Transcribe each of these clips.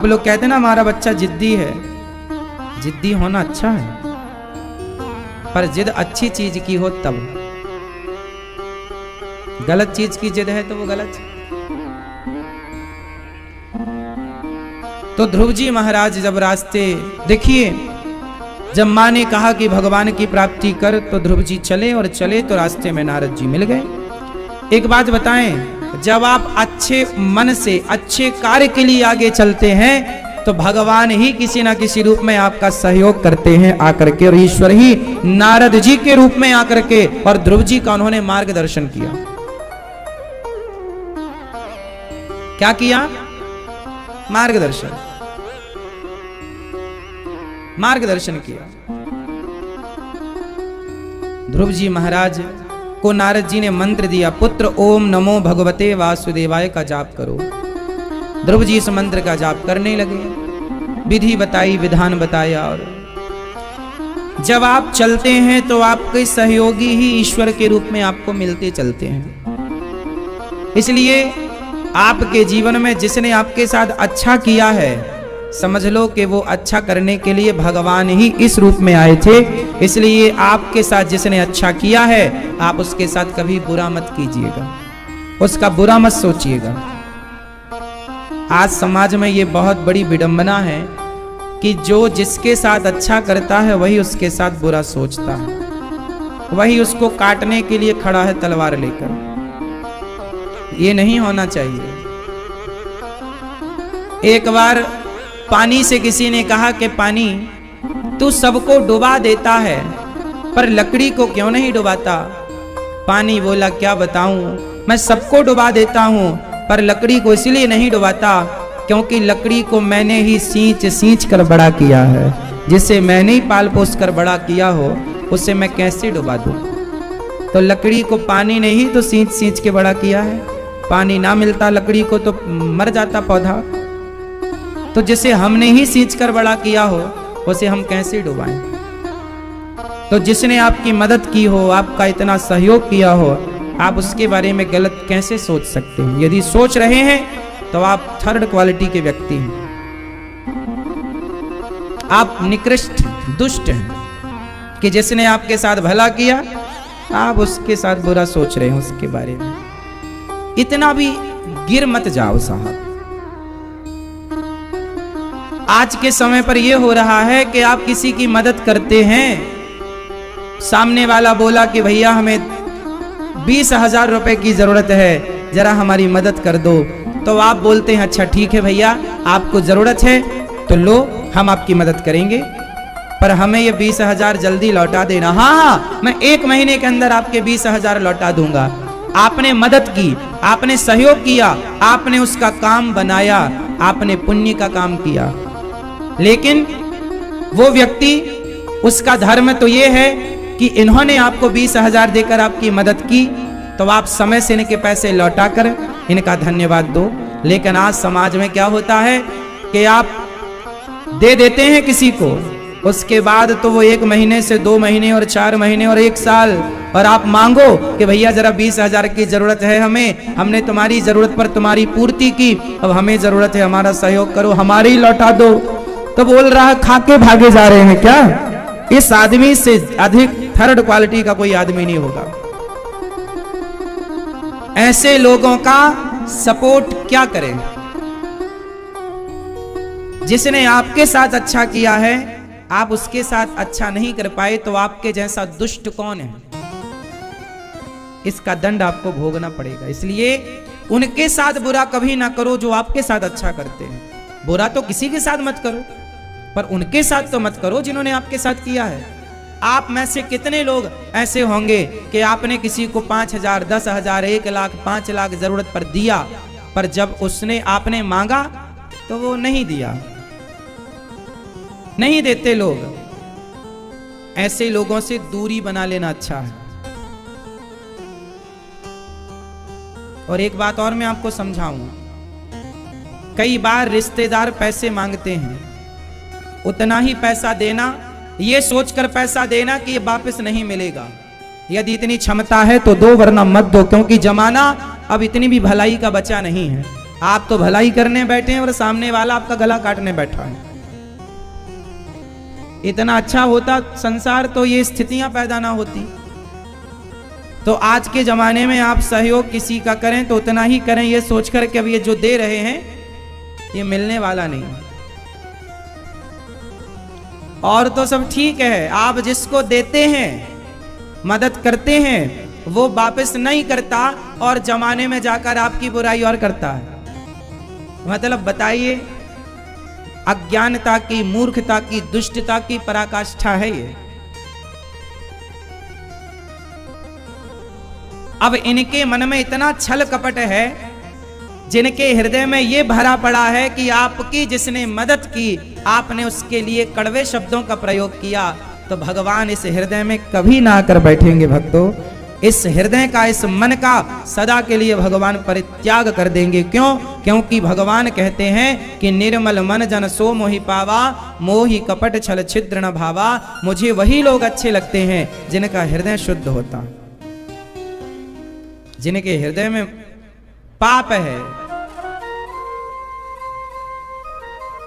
अब लोग कहते हैं ना हमारा बच्चा जिद्दी है। जिद्दी होना अच्छा है, पर जिद अच्छी चीज की हो तब। गलत चीज की जिद है तो वो गलत। तो ध्रुव जी महाराज जब रास्ते देखिए, जब माँ ने कहा कि भगवान की प्राप्ति कर, तो ध्रुव जी चले और चले तो रास्ते में नारद जी मिल गए। एक बात बताएं, जब आप अच्छे मन से अच्छे कार्य के लिए आगे चलते हैं तो भगवान ही किसी ना किसी रूप में आपका सहयोग करते हैं आकर के, और ईश्वर ही नारद जी के रूप में आकर के और ध्रुव जी का उन्होंने मार्गदर्शन किया। क्या किया? मार्गदर्शन, मार्गदर्शन किया। ध्रुव जी महाराज को नारद जी ने मंत्र दिया, पुत्र ओम नमो भगवते वासुदेवाय का जाप करो। ध्रुव जी इस मंत्र का जाप करने लगे, विधि बताई, विधान बताया। और जब आप चलते हैं तो आपके सहयोगी ही ईश्वर के रूप में आपको मिलते चलते हैं। इसलिए आपके जीवन में जिसने आपके साथ अच्छा किया है, समझ लो कि वो अच्छा करने के लिए भगवान ही इस रूप में आए थे। इसलिए आपके साथ जिसने अच्छा किया है, आप उसके साथ कभी बुरा मत कीजिएगा, उसका बुरा मत सोचिएगा। आज समाज में ये बहुत बड़ी विडंबना है कि जो जिसके साथ अच्छा करता है वही उसके साथ बुरा सोचता है, वही उसको काटने के लिए खड़ा है तलवार लेकर। ये नहीं होना चाहिए। एक बार पानी से किसी ने कहा कि पानी तू सबको डुबा देता है पर लकड़ी को क्यों नहीं डुबाता? पानी बोला क्या बताऊं, मैं सबको डुबा देता हूं पर लकड़ी को इसलिए नहीं डुबाता क्योंकि लकड़ी को मैंने ही सींच सींच कर बड़ा किया है। जिसे मैंने ही पाल पोस कर बड़ा किया हो उसे मैं कैसे डुबा दूं? तो लकड़ी को पानी ने ही तो सींच सींच के बड़ा किया है। पानी ना मिलता लकड़ी को तो मर जाता पौधा। तो जिसे हमने ही सींच कर बड़ा किया हो उसे हम कैसे डुबाएं? तो जिसने आपकी मदद की हो, आपका इतना सहयोग किया हो, आप उसके बारे में गलत कैसे सोच सकते हैं? यदि सोच रहे हैं तो आप थर्ड क्वालिटी के व्यक्ति हैं, आप निकृष्ट दुष्ट हैं कि जिसने आपके साथ भला किया आप उसके साथ बुरा सोच रहे हैं उसके बारे में। इतना भी गिर मत जाओ साहब। आज के समय पर यह हो रहा है कि आप किसी की मदद करते हैं, सामने वाला बोला कि भैया हमें 20,000 रुपए की जरूरत है, जरा हमारी मदद कर दो। तो आप बोलते हैं अच्छा ठीक है भैया, आपको जरूरत है तो लो, हम आपकी मदद करेंगे, पर हमें ये 20,000 जल्दी लौटा देना। हाँ, मैं 1 महीने के अंदर आपके 20,000 लौटा दूंगा। आपने मदद की, आपने सहयोग किया, आपने उसका काम बनाया, आपने पुण्य का काम किया। लेकिन वो व्यक्ति, उसका धर्म तो ये है कि इन्होंने आपको 20,000 देकर आपकी मदद की तो आप समय से इनके पैसे लौटाकर इनका धन्यवाद दो। लेकिन आज समाज में क्या होता है कि आप दे देते हैं किसी को, उसके बाद तो वो 1 महीने से 2 महीने और 4 महीने और 1 साल, और आप मांगो कि भैया जरा 20,000 की जरूरत है हमें, हमने तुम्हारी जरूरत पर तुम्हारी पूर्ति की, अब हमें जरूरत है, हमारा सहयोग करो, हमारे ही लौटा दो। तो बोल रहा खाके भागे जा रहे हैं क्या? इस आदमी से अधिक थर्ड क्वालिटी का कोई आदमी नहीं होगा। ऐसे लोगों का सपोर्ट क्या करें? जिसने आपके साथ अच्छा किया है, आप उसके साथ अच्छा नहीं कर पाए तो आपके जैसा दुष्ट कौन है? इसका दंड आपको भोगना पड़ेगा। इसलिए उनके साथ बुरा कभी ना करो जो आपके साथ अच्छा करते हैं। बुरा तो किसी के साथ मत करो, पर उनके साथ तो मत करो जिन्होंने आपके साथ किया है। आप में से कितने लोग ऐसे होंगे कि आपने किसी को 5,000, 10,000, 1 लाख, 5 लाख जरूरत पर दिया, पर जब उसने आपने मांगा तो वो नहीं दिया। नहीं देते लोग। ऐसे लोगों से दूरी बना लेना अच्छा है। और एक बात और मैं आपको समझाऊंगा, कई बार रिश्तेदार पैसे मांगते हैं, उतना ही पैसा देना, ये सोचकर पैसा देना कि ये वापस नहीं मिलेगा। यदि इतनी क्षमता है तो दो, वरना मत दो, क्योंकि जमाना अब इतनी भी भलाई का बचा नहीं है। आप तो भलाई करने बैठे हैं और सामने वाला आपका गला काटने बैठा है। इतना अच्छा होता संसार तो ये स्थितियां पैदा ना होती। तो आज के जमाने में आप सहयोग किसी का करें तो उतना ही करें, ये सोचकर कि अब ये जो दे रहे हैं ये मिलने वाला नहीं। और तो सब ठीक है, आप जिसको देते हैं, मदद करते हैं, वो वापस नहीं करता और जमाने में जाकर आपकी बुराई और करता है। मतलब बताइए, अज्ञानता की, मूर्खता की, दुष्टता की पराकाष्ठा है ये। अब इनके मन में इतना छल कपट है, जिनके हृदय में ये भरा पड़ा है कि आपकी जिसने मदद की, आपने उसके लिए कड़वे शब्दों का प्रयोग किया, तो भगवान इस हृदय में कभी ना आकर बैठेंगे भक्तों। इस हृदय का, इस मन का सदा के लिए भगवान परित्याग कर देंगे। क्यों? क्योंकि भगवान कहते हैं कि निर्मल मन जन सो मोहि पावा, मोहि कपट छल छिद्र न भावा। मुझे वही लोग अच्छे लगते हैं जिनका हृदय शुद्ध होता, जिनके हृदय में पाप है।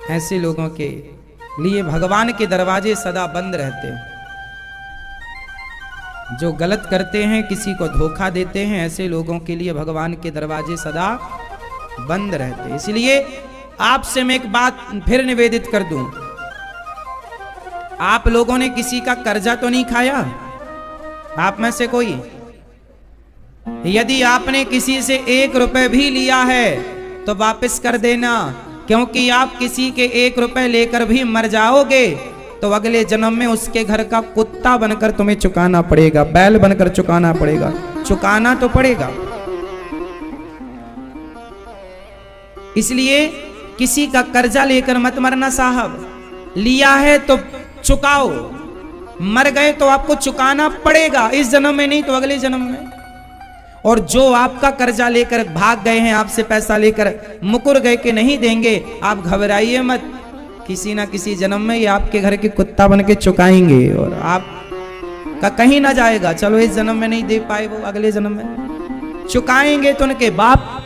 ऐसे लोगों के लिए भगवान के दरवाजे सदा बंद रहते हैं। जो गलत करते हैं, किसी को धोखा देते हैं, ऐसे लोगों के लिए भगवान के दरवाजे सदा बंद रहते हैं। इसलिए आपसे मैं एक बात फिर निवेदित कर दूं, आप लोगों ने किसी का कर्जा तो नहीं खाया? आप में से कोई, यदि आपने किसी से 1 रुपए भी लिया है तो वापस कर देना, क्योंकि आप किसी के 1 रुपए लेकर भी मर जाओगे तो अगले जन्म में उसके घर का कुत्ता बनकर तुम्हें चुकाना पड़ेगा, बैल बनकर चुकाना पड़ेगा। चुकाना तो पड़ेगा। इसलिए किसी का कर्जा लेकर मत मरना साहब। लिया है तो चुकाओ, मर गए तो आपको चुकाना पड़ेगा, इस जन्म में नहीं तो अगले जन्म में। और जो आपका कर्जा लेकर भाग गए हैं, आपसे पैसा लेकर मुकर गए कि नहीं देंगे, आप घबराइए मत, किसी ना किसी जन्म में ये आपके घर के कुत्ता बन के चुकाएंगे और आप का कहीं ना जाएगा। चलो इस जन्म में नहीं दे पाए वो, अगले जन्म में चुकाएंगे। तो उनके बाप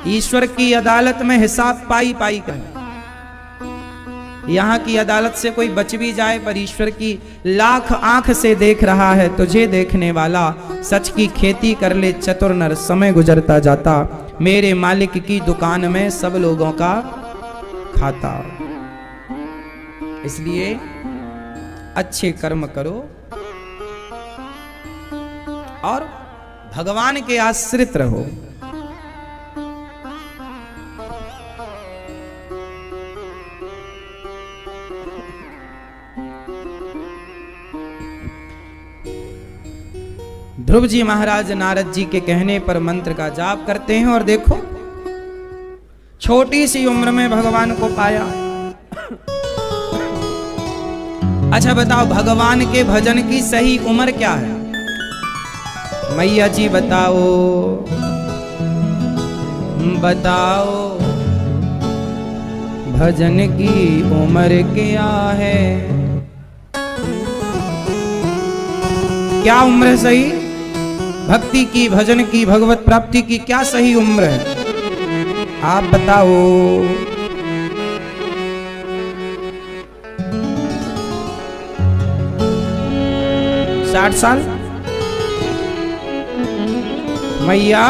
ईश्वर की अदालत में हिसाब पाई पाई का। यहां की अदालत से कोई बच भी जाए, पर ईश्वर की लाख आंख से देख रहा है तुझे देखने वाला। सच की खेती कर ले चतुर नर, समय गुजरता जाता, मेरे मालिक की दुकान में सब लोगों का खाता। इसलिए अच्छे कर्म करो और भगवान के आश्रित रहो। ध्रुव जी महाराज नारद जी के कहने पर मंत्र का जाप करते हैं और देखो छोटी सी उम्र में भगवान को पाया। अच्छा बताओ, भगवान के भजन की सही उम्र क्या है? मैया जी बताओ, बताओ भजन की उम्र क्या है? क्या उम्र है सही? भक्ति की, भजन की, भगवत प्राप्ति की क्या सही उम्र है? आप बताओ। 60 साल? मैया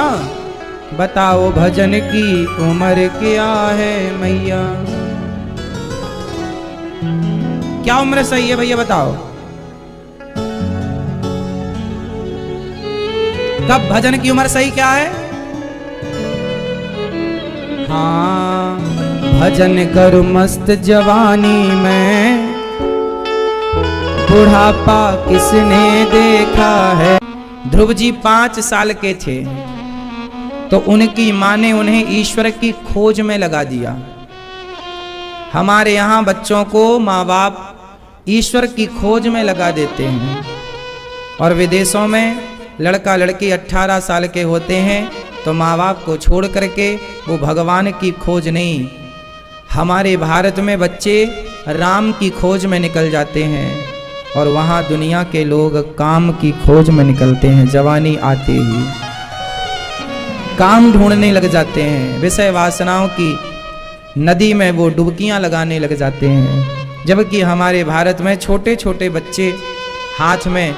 बताओ भजन की उम्र क्या है? मैया क्या उम्र सही है भैया बताओ? कब भजन की उम्र सही क्या है? हाँ, भजन कर मस्त जवानी में, बुढ़ापा किसने देखा है। ध्रुव जी 5 साल के थे तो उनकी माँ ने उन्हें ईश्वर की खोज में लगा दिया। हमारे यहाँ बच्चों को माँ बाप ईश्वर की खोज में लगा देते हैं, और विदेशों में लड़का लड़की 18 साल के होते हैं तो माँ बाप को छोड़ करके वो भगवान की खोज नहीं, हमारे भारत में बच्चे राम की खोज में निकल जाते हैं, और वहाँ दुनिया के लोग काम की खोज में निकलते हैं जवानी आते ही। काम ढूंढने लग जाते हैं, विषय वासनाओं की नदी में वो डुबकियां लगाने लग जाते हैं। जबकि हमारे भारत में छोटे छोटे बच्चे हाथ में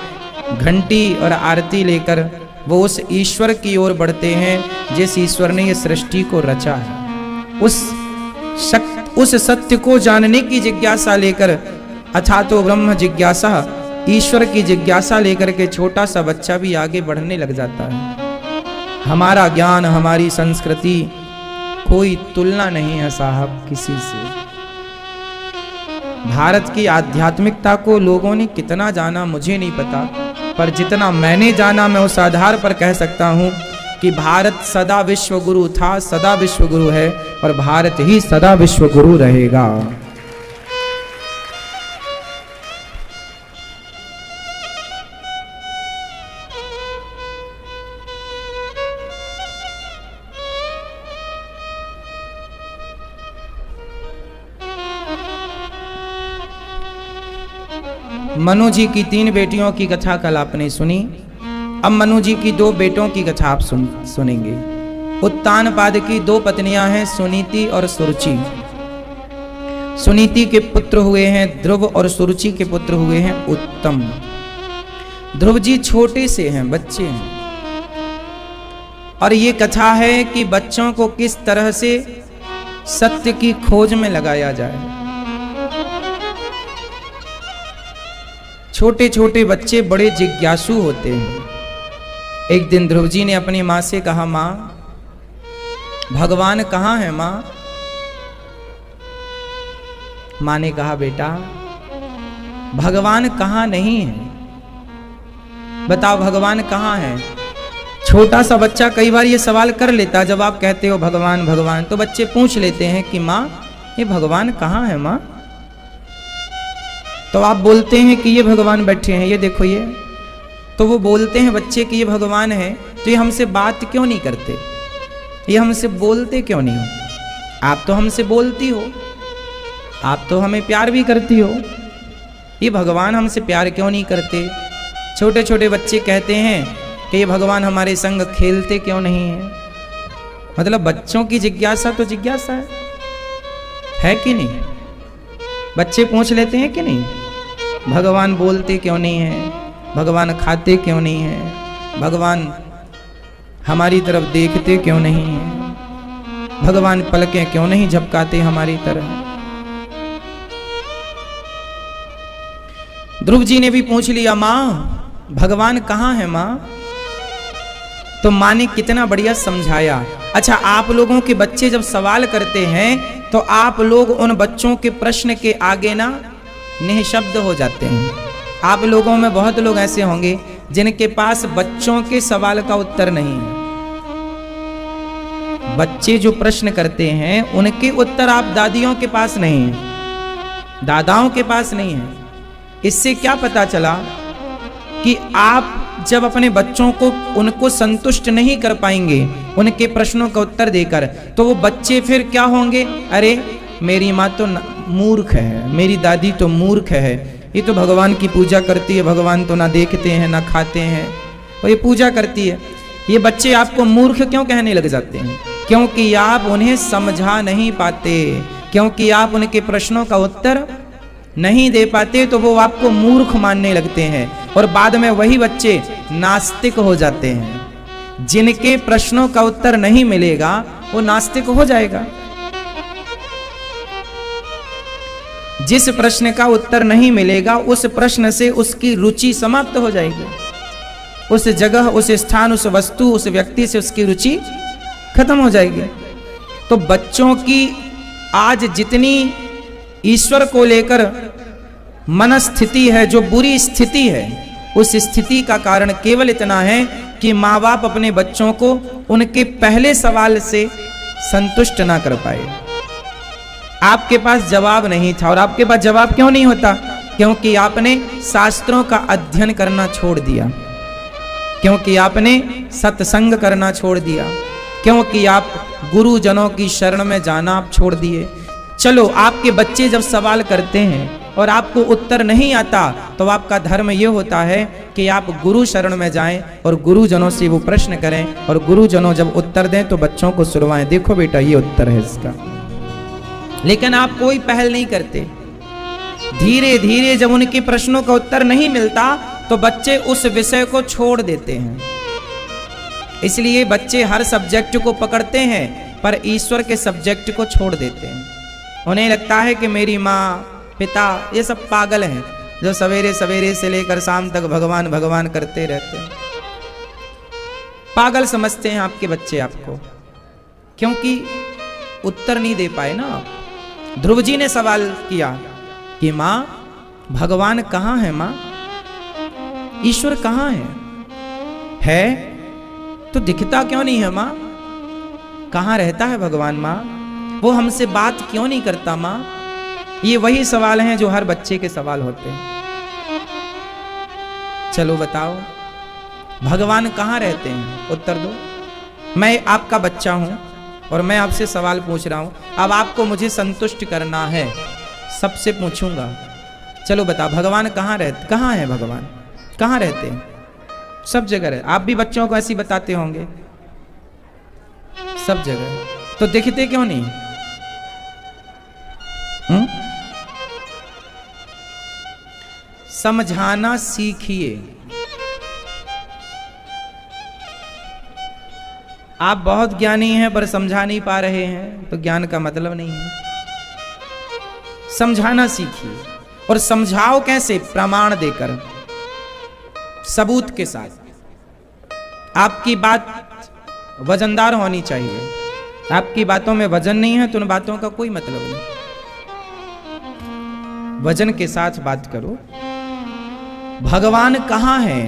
घंटी और आरती लेकर वो उस ईश्वर की ओर बढ़ते हैं जिस ईश्वर ने ये सृष्टि को रचा है। उस सत्य को जानने की जिज्ञासा लेकर, अथातो ब्रह्म जिज्ञासा, ईश्वर की जिज्ञासा लेकर के छोटा सा बच्चा भी आगे बढ़ने लग जाता है। हमारा ज्ञान, हमारी संस्कृति कोई तुलना नहीं है साहब किसी से। भारत की आध्यात्मिकता को लोगों ने कितना जाना मुझे नहीं पता, पर जितना मैंने जाना मैं उस आधार पर कह सकता हूं कि भारत सदा विश्व गुरु था, सदा विश्व गुरु है और भारत ही सदा विश्व गुरु रहेगा। मनु जी की 3 बेटियों की कथा कल आपने सुनी। अब मनु जी की 2 बेटों की कथा आप सुनेंगे। उत्तानपाद की 2 पत्नियां हैं, सुनीति और सुरुचि। सुनीति के पुत्र हुए हैं ध्रुव और सुरुचि के पुत्र हुए हैं उत्तम। ध्रुव जी छोटे से हैं, बच्चे हैं, और ये कथा है कि बच्चों को किस तरह से सत्य की खोज में लगाया जाए। छोटे छोटे बच्चे बड़े जिज्ञासु होते हैं। एक दिन ध्रुव जी ने अपनी माँ से कहा, माँ भगवान कहाँ है माँ? माँ ने कहा, बेटा भगवान कहाँ नहीं है, बताओ भगवान कहाँ है। छोटा सा बच्चा कई बार ये सवाल कर लेता, जब आप कहते हो भगवान भगवान तो बच्चे पूछ लेते हैं कि माँ ये भगवान कहाँ है माँ? तो आप बोलते हैं कि ये भगवान बैठे हैं, ये देखो ये। तो वो बोलते हैं बच्चे कि ये भगवान है, तो ये हमसे बात क्यों नहीं करते, ये हमसे बोलते क्यों नहीं हो? आप तो हमसे बोलती हो, आप तो हमें प्यार भी करती हो, ये भगवान हमसे प्यार क्यों नहीं करते? छोटे छोटे बच्चे कहते हैं कि ये भगवान हमारे संग खेलते क्यों नहीं है। मतलब बच्चों की जिज्ञासा तो जिज्ञासा है कि नहीं? बच्चे पूछ लेते हैं कि नहीं, भगवान बोलते क्यों नहीं है, भगवान खाते क्यों नहीं है, भगवान हमारी तरफ देखते क्यों नहीं है, भगवान पलकें क्यों नहीं झपकाते हमारी तरफ। ध्रुव जी ने भी पूछ लिया, माँ भगवान कहाँ है माँ? तो माँ ने कितना बढ़िया समझाया। अच्छा, आप लोगों के बच्चे जब सवाल करते हैं तो आप लोग उन बच्चों के प्रश्न के आगे ना निःशब्द हो जाते हैं। आप लोगों में बहुत लोग ऐसे होंगे जिनके पास बच्चों के सवाल का उत्तर नहीं है। बच्चे जो प्रश्न करते हैं उनके उत्तर आप दादियों के पास नहीं है, दादाओं के पास नहीं है। इससे क्या पता चला कि आप जब अपने बच्चों को उनको संतुष्ट नहीं कर पाएंगे उनके प्रश्नों का उत्तर देकर, तो वो बच्चे फिर क्या होंगे, अरे मेरी माँ तो मूर्ख है, मेरी दादी तो मूर्ख है, ये तो भगवान की पूजा करती है, भगवान तो ना देखते हैं ना खाते हैं और ये पूजा करती है। ये बच्चे आपको मूर्ख क्यों कहने लग जाते हैं? क्योंकि आप उन्हें समझा नहीं पाते, क्योंकि आप उनके प्रश्नों का उत्तर नहीं दे पाते, तो वो आपको मूर्ख मानने लगते हैं और बाद में वही बच्चे नास्तिक हो जाते हैं। जिनके प्रश्नों का उत्तर नहीं मिलेगा वो नास्तिक हो जाएगा। जिस प्रश्न का उत्तर नहीं मिलेगा उस प्रश्न से उसकी रुचि समाप्त हो जाएगी। उस जगह, उस स्थान, उस वस्तु, उस व्यक्ति से उसकी रुचि खत्म हो जाएगी। तो बच्चों की आज जितनी ईश्वर को लेकर मनस्थिति है, जो बुरी स्थिति है, उस स्थिति का कारण केवल इतना है कि माँ बाप अपने बच्चों को उनके पहले सवाल से संतुष्ट ना कर पाए। आपके पास जवाब नहीं था, और आपके पास जवाब क्यों नहीं होता? क्योंकि आपने शास्त्रों का अध्ययन करना छोड़ दिया, क्योंकि आपने सत्संग करना छोड़ दिया, क्योंकि आप गुरुजनों की शरण में जाना आप छोड़ दिए। चलो, आपके बच्चे जब सवाल करते हैं और आपको उत्तर नहीं आता, तो आपका धर्म यह होता है कि आप गुरु शरण में जाएं और गुरुजनों से वो प्रश्न करें और गुरुजनों जब उत्तर दें तो बच्चों को सुनवाएं, देखो बेटा ये उत्तर है इसका। लेकिन आप कोई पहल नहीं करते। धीरे धीरे जब उनके प्रश्नों का उत्तर नहीं मिलता तो बच्चे उस विषय को छोड़ देते हैं। इसलिए बच्चे हर सब्जेक्ट को पकड़ते हैं पर ईश्वर के सब्जेक्ट को छोड़ देते हैं। उन्हें लगता है कि मेरी माँ पिता ये सब पागल हैं जो सवेरे सवेरे से लेकर शाम तक भगवान भगवान करते रहते हैं। पागल समझते हैं आपके बच्चे आपको, क्योंकि उत्तर नहीं दे पाए ना। ध्रुव जी ने सवाल किया कि माँ भगवान कहाँ है, माँ ईश्वर कहाँ है तो दिखता क्यों नहीं है माँ, कहाँ रहता है भगवान माँ, वो हमसे बात क्यों नहीं करता माँ। ये वही सवाल हैं जो हर बच्चे के सवाल होते हैं। चलो बताओ भगवान कहाँ रहते हैं, उत्तर दो। मैं आपका बच्चा हूं और मैं आपसे सवाल पूछ रहा हूं, अब आपको मुझे संतुष्ट करना है, सबसे पूछूंगा। चलो बताओ भगवान कहाँ है, भगवान कहाँ रहते हैं? सब जगह रहे। आप भी बच्चों को ऐसी बताते होंगे, सब जगह। तो दिखते क्यों नहीं? समझाना सीखिए। आप बहुत ज्ञानी हैं पर समझा नहीं पा रहे हैं तो ज्ञान का मतलब नहीं है। समझाना सीखिए और समझाओ कैसे? प्रमाण देकर, सबूत के साथ। आपकी बात वजनदार होनी चाहिए। आपकी बातों में वजन नहीं है तो उन बातों का कोई मतलब नहीं। वजन के साथ बात करो। भगवान कहाँ है?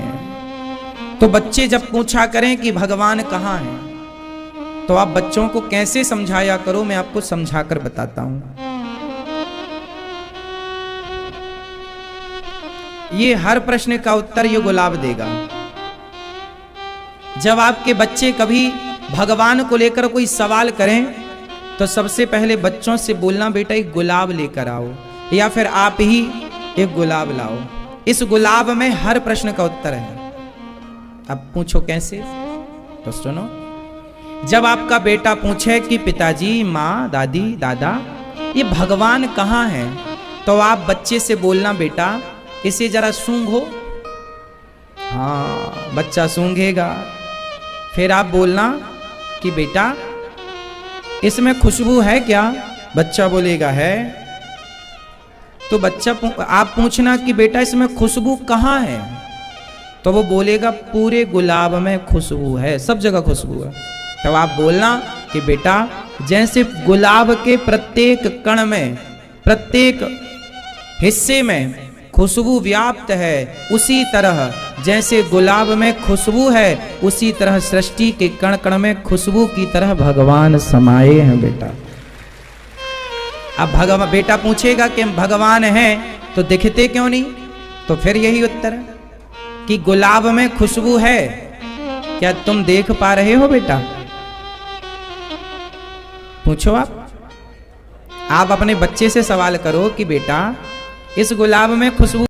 तो बच्चे जब पूछा करें कि भगवान कहाँ है तो आप बच्चों को कैसे समझाया करो, मैं आपको समझाकर बताता हूं। ये हर प्रश्न का उत्तर ये गुलाब देगा। जब आपके बच्चे कभी भगवान को लेकर कोई सवाल करें तो सबसे पहले बच्चों से बोलना, बेटा एक गुलाब लेकर आओ, या फिर आप ही एक गुलाब लाओ। इस गुलाब में हर प्रश्न का उत्तर है। अब पूछो कैसे? तो सुनो। जब आपका बेटा पूछे कि पिताजी, माँ, दादी, दादा ये भगवान कहाँ है, तो आप बच्चे से बोलना, बेटा इसे जरा सूंघो। हाँ, बच्चा सूंघेगा। फिर आप बोलना कि बेटा इसमें खुशबू है क्या? बच्चा बोलेगा है। तो बच्चा आप पूछना कि बेटा इसमें खुशबू कहाँ है, तो वो बोलेगा पूरे गुलाब में खुशबू है, सब जगह खुशबू है। तब आप बोलना कि बेटा जैसे गुलाब के प्रत्येक कण में, प्रत्येक हिस्से में खुशबू व्याप्त है, उसी तरह जैसे गुलाब में खुशबू है उसी तरह सृष्टि के कण कण में खुशबू की तरह भगवान समाये हैं बेटा। अब बेटा पूछेगा कि भगवान हैं तो दिखते क्यों नहीं, तो फिर यही उत्तर है कि गुलाब में खुशबू है, क्या तुम देख पा रहे हो बेटा? पूछो आप अपने बच्चे से सवाल करो कि बेटा इस गुलाब में खुशबू